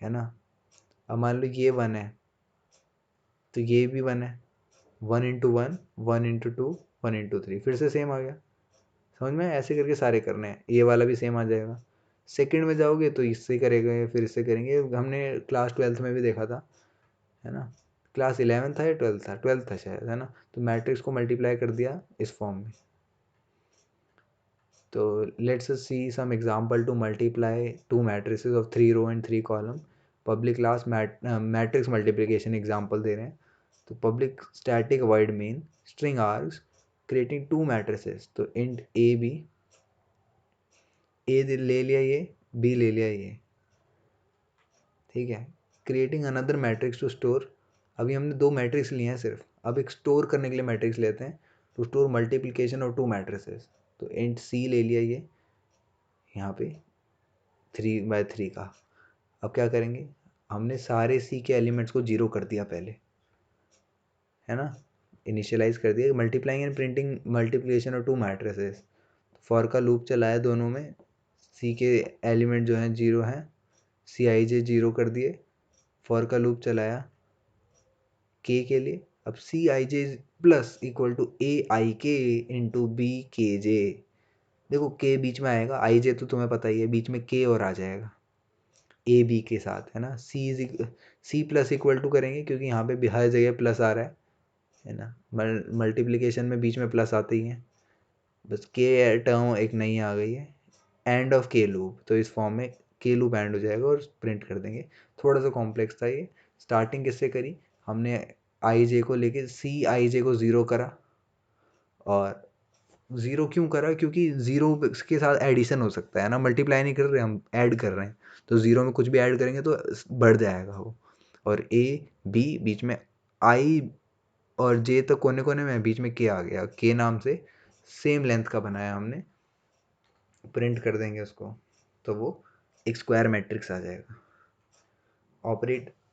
है ना। अब मान लो ये 1 है तो ये भी 1 है, 1 × 1, 1 × 2, 1 × 3, फिर से सेम आ गया। समझ में, ऐसे करके सारे करने हैं, ये वाला भी सेम आ जाएगा। सेकंड में जाओगे तो इससे करेंगे, फिर इससे करेंगे, हमने क्लास 12th में भी देखा था, है ना। क्लास 11 था या 12 था, 12 था शायद, है ना। तो मैट्रिक्स को मल्टीप्लाई कर दिया इस फॉर्म में। तो let's see some example to multiply two matrices of 3 row and 3 column. Public class matrix multiplication example दे रहे हैं। तो public static void main string args creating two matrices, तो इंट ए बी, ए ले लिया ये, बी ले लिया ये, ठीक है। Creating another matrix to store, अभी हमने 2 मैट्रिक्स लिए हैं सिर्फ, अब एक स्टोर करने के लिए मैट्रिक्स लेते हैं, to store multiplication of two matrices. तो इंट सी ले लिया ये यहाँ पे 3 × 3 का। अब क्या करेंगे, हमने सारे सी के एलिमेंट्स को 0 कर दिया पहले, है ना, इनिशियलाइज कर दिया। Multiplying and printing multiplication of two matrices, for का लूप चलाया दोनों में, सी के एलिमेंट जो हैं 0 हैं, सी आई जे 0 कर दिए, फॉर का लूप चलाया के लिए। अब C I J plus equal to A आई के इंटू बी के जे, देखो के बीच में आएगा, आई जे तो तुम्हें पता ही है, बीच में के और आ जाएगा ए बी के साथ, है ना। सी प्लस इक्वल टू करेंगे क्योंकि यहाँ पे भी हर जगह प्लस आ रहा है ना। मल्टीप्लिकेशन में बीच में प्लस आते ही हैं, बस के टर्म एक नई आ गई है, एंड ऑफ के लूप, तो इस फॉर्म में के लूप एंड हो जाएगा और प्रिंट कर देंगे। थोड़ा सा कॉम्प्लेक्स था ये। स्टार्टिंग किससे करी हमने, आई जे को लेके सी आई जे को 0 करा, और 0 क्यों करा, क्योंकि 0 के साथ एडिशन हो सकता है ना, मल्टीप्लाई नहीं कर रहे हम, ऐड कर रहे हैं, तो 0 में कुछ भी ऐड करेंगे तो बढ़ जाएगा वो। और ए बी बीच में आई और जे तो कोने कोने में, बीच में के आ गया, के नाम से सेम लेंथ का बनाया हमने, प्रिंट कर देंगे उसको, तो वो एक स्क्वायर मैट्रिक्स आ जाएगा।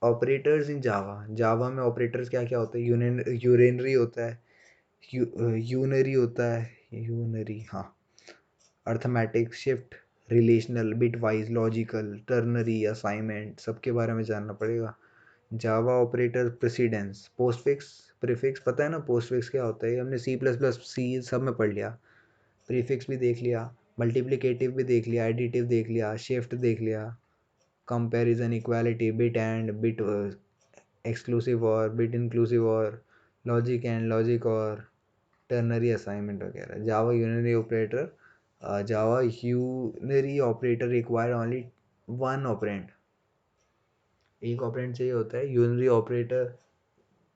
ऑपरेटर्स इन जावा, जावा में ऑपरेटर्स क्या क्या होते हैं, यूरेनरी होता है, यूनरी होता है, यूनरी हाँ, arithmetic, shift, relational, bitwise, logical, ternary, assignment, सबके बारे में जानना पड़ेगा। जावा ऑपरेटर, प्रेसिडेंस, पोस्टफिक्स, प्रीफिक्स, पता है ना पोस्टफिक्स क्या होता है, हमने सी प्लस प्लस सी सब में पढ़ लिया। प्रीफिक्स भी देख लिया, मल्टीप्लिकेटिव भी देख लिया, एडिटिव देख लिया, शिफ्ट देख लिया, comparison, equality, bit and, bit exclusive or, bit inclusive or, logic and, logic or, ternary, assignment वगैरह। Java unary operator, Java unary operator require only one operand, एक ऑपरेंड चाहिए होता है। Unary operator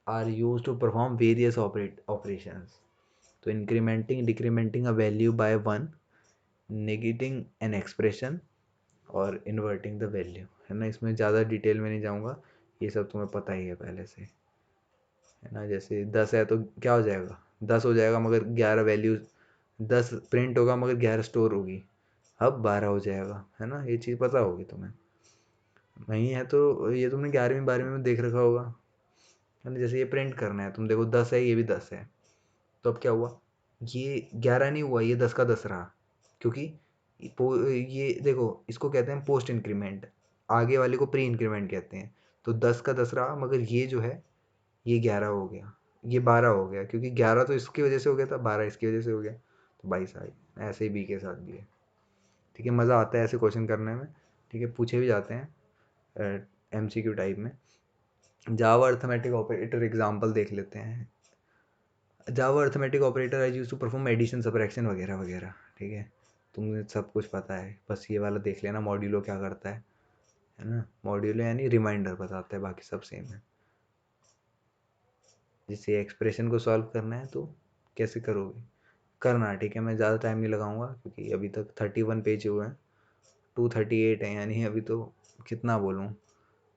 are use to perform various operations, तो incrementing decrementing a value by 1, negating an expression और inverting the value, है ना। इसमें ज़्यादा डिटेल में नहीं जाऊँगा, ये सब तुम्हें पता ही है पहले से, है ना। जैसे 10 है तो क्या हो जाएगा, 10 हो जाएगा मगर 11 वैल्यू, 10 प्रिंट होगा मगर 11 स्टोर होगी, अब 12 हो जाएगा, है ना, ये चीज़ पता होगी तुम्हें। नहीं है तो ये तुमने 11वीं 12वीं में देख रखा होगा, है ना। जैसे ये प्रिंट करना है, तुम देखो 10 है, ये भी 10 है, तो अब क्या हुआ, ये 11 नहीं हुआ, ये 10 का 10 रहा, क्योंकि ये देखो इसको कहते हैं पोस्ट इंक्रीमेंट, आगे वाले को प्री इंक्रीमेंट कहते हैं। तो 10 का 10 रहा, मगर ये जो है ये 11 हो गया, ये 12 हो गया, क्योंकि 11 तो इसकी वजह से हो गया था, 12 इसकी वजह से हो गया, तो 22 आ गया। ऐसे ही बी के साथ भी है। ठीक है, मज़ा आता है ऐसे क्वेश्चन करने में। ठीक है, पूछे भी जाते हैं MCQ टाइप में। जावा अर्थमेटिक ऑपरेटर एग्जाम्पल देख लेते हैं। Java arithmetic operator I use to perform addition subtraction वगैरह वगैरह। ठीक है, तुम्हें सब कुछ पता है, बस ये वाला देख लेना, मॉड्यूलो क्या करता है ना। मॉड्यूलो यानी रिमाइंडर बताता है, बाकी सब सेम है। जिससे एक्सप्रेशन को सॉल्व करना है तो कैसे करोगे, करना। ठीक है, मैं ज़्यादा टाइम नहीं लगाऊंगा, क्योंकि अभी तक 31 पेज हुए हैं, 238 है, यानी अभी तो कितना बोलूँ,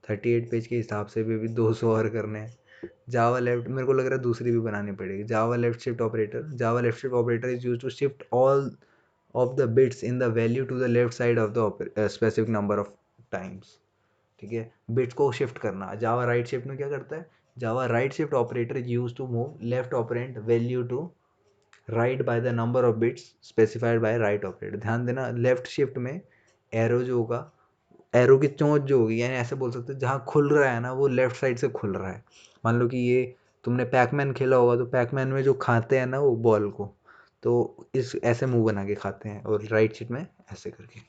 38 पेज के हिसाब से भी 200 और करने हैं। जावा लेफ्ट, मेरे को लग रहा है दूसरी भी बनानी पड़ेगी। Java left shift operator, Java left shift operator is use to shift all of the bits in the value to the left side of the specific number of times. ठीक है, बिट्स को शिफ्ट करना। जावा right shift में क्या करता है, Java right shift operator is use to move left operand value to right by the number of bits specified by right operator. ध्यान देना, लेफ्ट शिफ्ट में एरो जो होगा, एरो की चोंच जो होगी, यानी ऐसे बोल सकते हैं जहाँ खुल रहा है ना वो लेफ्ट साइड से खुल रहा है। मान लो कि ये तुमने पैकमैन खेला होगा, तो पैकमैन में जो खाते हैं ना वो बॉल को, तो इस ऐसे मुंह बना के खाते हैं, और राइट शिफ्ट में ऐसे करके।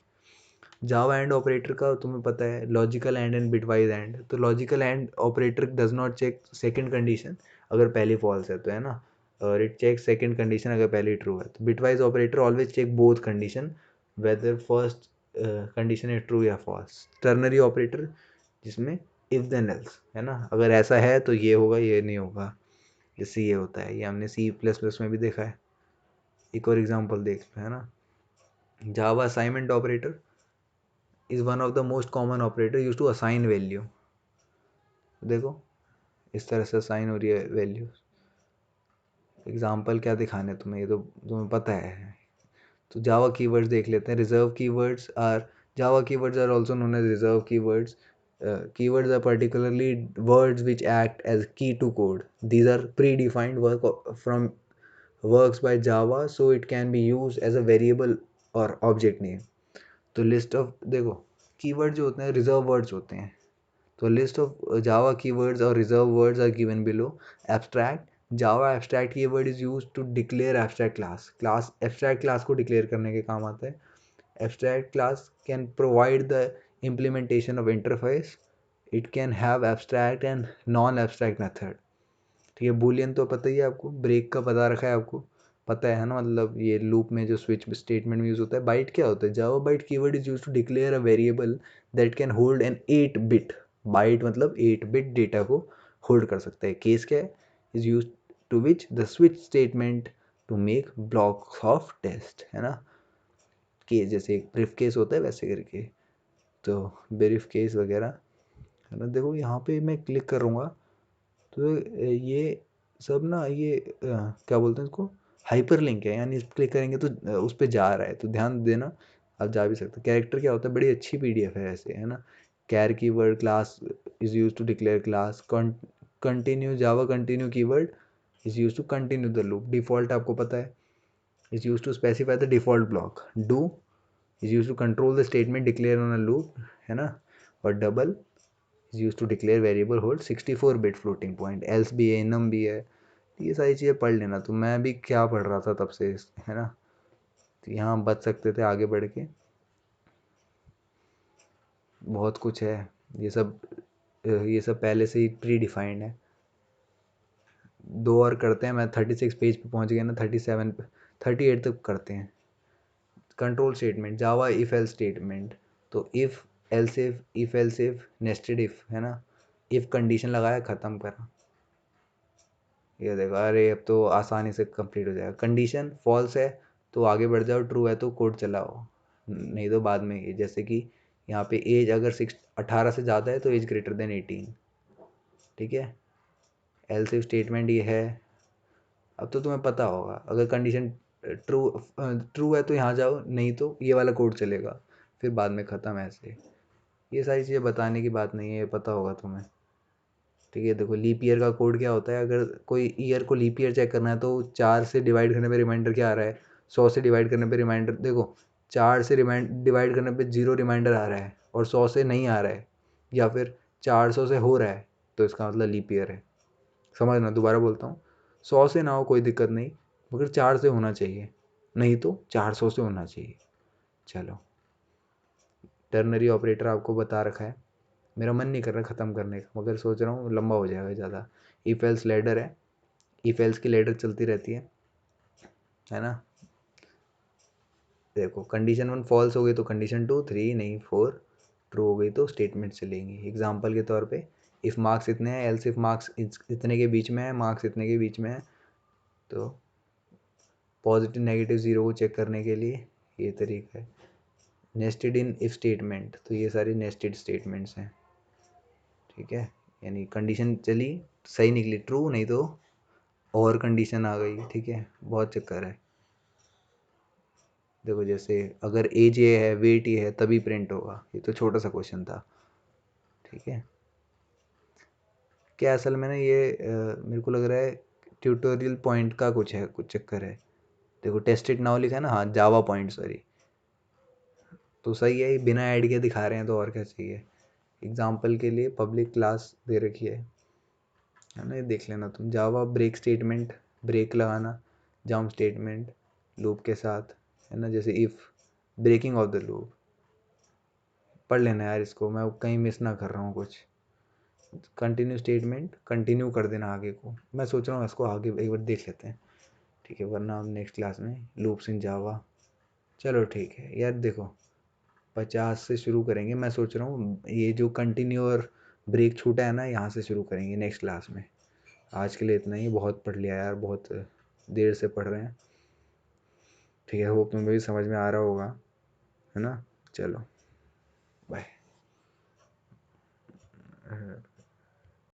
जावा एंड ऑपरेटर का तुम्हें पता है, logical and and bitwise and. तो logical and operator does not check second condition अगर पहली फॉल्स है तो, है ना, और इट चेक सेकंड कंडीशन अगर पहली ट्रू है। तो bitwise operator always check both condition whether first condition is true या फॉल्स। टर्नरी ऑपरेटर जिसमें इफ देन एल्स, है ना, अगर ऐसा है तो ये होगा, ये नहीं होगा, जैसे ये होता है, ये हमने C++ में भी देखा है। एक और एग्जांपल देख लो, है ना। Java assignment operator is one of the most common operator used to assign value। देखो इस तरह से असाइन हो रही है वैल्यू। एग्जाम्पल क्या दिखाने तुम्हें, ये तो तुम्हें पता है। तो जावा कीवर्ड्स देख लेते हैं। Reserve keywords are, Java keywords are also known as reserve keywords. Keywords are particularly words which act as key to code. These are predefined from works by Java, so it can be used as a variable or object name। तो list of, देखो keyword जो होते हैं reserve words होते हैं। तो list of Java keywords और reserve words are given below. Abstract, Java abstract keyword is used to declare abstract class. Class abstract class को डिक्लेयर करने के काम आता है। Abstract class can provide the implementation of interface। it can have abstract and non abstract method। ठीक है, Boolean तो पता ही है आपको, ब्रेक का पता रखा है आपको, पता है ना, मतलब ये लूप में जो स्विच स्टेटमेंट में यूज होता है। बाइट क्या होता है, Java byte keyword is use to declare a variable that can hold an 8 bit, byte मतलब 8 बिट डेटा को होल्ड कर सकता है। केस क्या है, is use to which the switch statement to make blocks of test, है ना। Case जैसे एक ब्रीफ केस होता है वैसे करके, तो ब्रीफ केस वगैरह, है ना। देखो यहाँ पे मैं क्लिक करूँगा तो ये सब ना, ये क्या बोलते हैं इसको, हाइपर लिंक है, यानी क्लिक करेंगे तो उस पर जा रहा है, तो ध्यान देना। आप जा भी सकते। कैरेक्टर क्या होता है, बड़ी अच्छी PDF है ऐसे, है ना। Char keyword class is use to declare class. Continue, Java continue keyword is use to continue the loop. Default आपको पता है, is use to specify the default block. Do is use to control the statement declare on a loop, है ना। और double is used to declare variable hold 64 bit floating point। else भी है, enum भी है। ये सारी चीज़ें पढ़ लेना। तो मैं भी क्या पढ़ रहा था तब से, है ना, तो यहाँ बच सकते थे आगे बढ़ के। बहुत कुछ है, ये सब पहले से ही प्री डिफाइंड है। 2 और करते हैं, मैं 36 पेज पे पहुँच गया ना, 37 पे, 38 तक करते हैं। Control statement, Java if else statement. तो if else if nested if, है ना। इफ कंडीशन लगाया, ख़त्म करा, ये देखो, अरे अब तो आसानी से कंप्लीट हो जाएगा। कंडीशन फॉल्स है तो आगे बढ़ जाओ, ट्रू है तो कोड चलाओ, नहीं तो बाद में। ये जैसे कि यहाँ पे एज अगर 18 से ज़्यादा है तो एज ग्रेटर देन 18। ठीक है, एल्स इफ स्टेटमेंट ये है। अब तो तुम्हें पता होगा, अगर कंडीशन ट्रू ट्रू है तो यहाँ जाओ, नहीं तो ये वाला कोड चलेगा, फिर बाद में ख़त्म ऐसे। ये सारी चीज़ें बताने की बात नहीं है, ये पता होगा तुम्हें। ठीक है, देखो लीप ईयर का कोड क्या होता है, अगर कोई ईयर को लीप ईयर चेक करना है तो 4 से डिवाइड करने पे रिमाइंडर क्या आ रहा है, 100 से डिवाइड करने पे रिमाइंडर, देखो 4 से डिवाइड करने पे 0 रिमाइंडर आ रहा है और 100 से नहीं आ रहा है, या फिर 400 से हो रहा है, तो इसका मतलब लीप ईयर है। समझना, दोबारा बोलता हूँ, 100 से ना हो कोई दिक्कत नहीं, मगर 4 से होना चाहिए, नहीं तो 400 से होना चाहिए। चलो, टर्नरी ऑपरेटर आपको बता रखा है, मेरा मन नहीं कर रहा ख़त्म करने का, मगर सोच रहा हूँ लंबा हो जाएगा ज़्यादा। इफ एल्स लैडर है, इफ एल्स की लैडर चलती रहती है ना। देखो कंडीशन 1 फॉल्स हो गई तो कंडीशन 2, 3 नहीं 4 ट्रू हो गई तो स्टेटमेंट चलेंगी। एग्जांपल के तौर पे, इफ़ मार्क्स इतने हैं, एल्स इफ मार्क्स इतने के बीच में है, मार्क्स इतने के बीच में है, तो पॉजिटिव नेगेटिव ज़ीरो को चेक करने के लिए ये तरीका है। नेस्टेड इन इफ स्टेटमेंट, तो ये सारी नेस्टेड स्टेटमेंट्स हैं। ठीक है, यानी कंडीशन चली, सही निकली ट्रू, नहीं तो और कंडीशन आ गई। ठीक है, बहुत चक्कर है। देखो जैसे अगर एज ये है, वेट ये है, तभी प्रिंट होगा, ये तो छोटा सा क्वेश्चन था। ठीक है, क्या असल में ना ये मेरे को लग रहा है ट्यूटोरियल पॉइंट का कुछ है, कुछ चक्कर है। देखो टेस्ट इट नाउ लिखा है ना, हाँ जावा पॉइंट, सॉरी, तो सही है, ये बिना ऐड के दिखा रहे हैं तो और क्या चाहिए। एग्जाम्पल के लिए पब्लिक क्लास दे रखी है ना, ये देख लेना तुम। जावा ब्रेक स्टेटमेंट, ब्रेक लगाना, जंप स्टेटमेंट लूप के साथ, है ना, जैसे if, breaking of the loop. पढ़ लेना यार इसको, मैं कहीं मिस ना कर रहा हूँ कुछ। कंटिन्यू स्टेटमेंट, कंटिन्यू कर देना आगे को, मैं सोच रहा हूँ इसको आगे एक बार देख लेते हैं। ठीक है, वरना हम नेक्स्ट क्लास में लूप्स इन जावा। चलो ठीक है यार, देखो 50 से शुरू करेंगे, मैं सोच रहा हूँ ये जो कंटिन्यू और ब्रेक छूटा है ना, यहाँ से शुरू करेंगे नेक्स्ट क्लास में। आज के लिए इतना ही, बहुत पढ़ लिया यार, बहुत देर से पढ़ रहे हैं। ठीक है, होप तुम्हें भी समझ में आ रहा होगा, है ना। चलो बाय।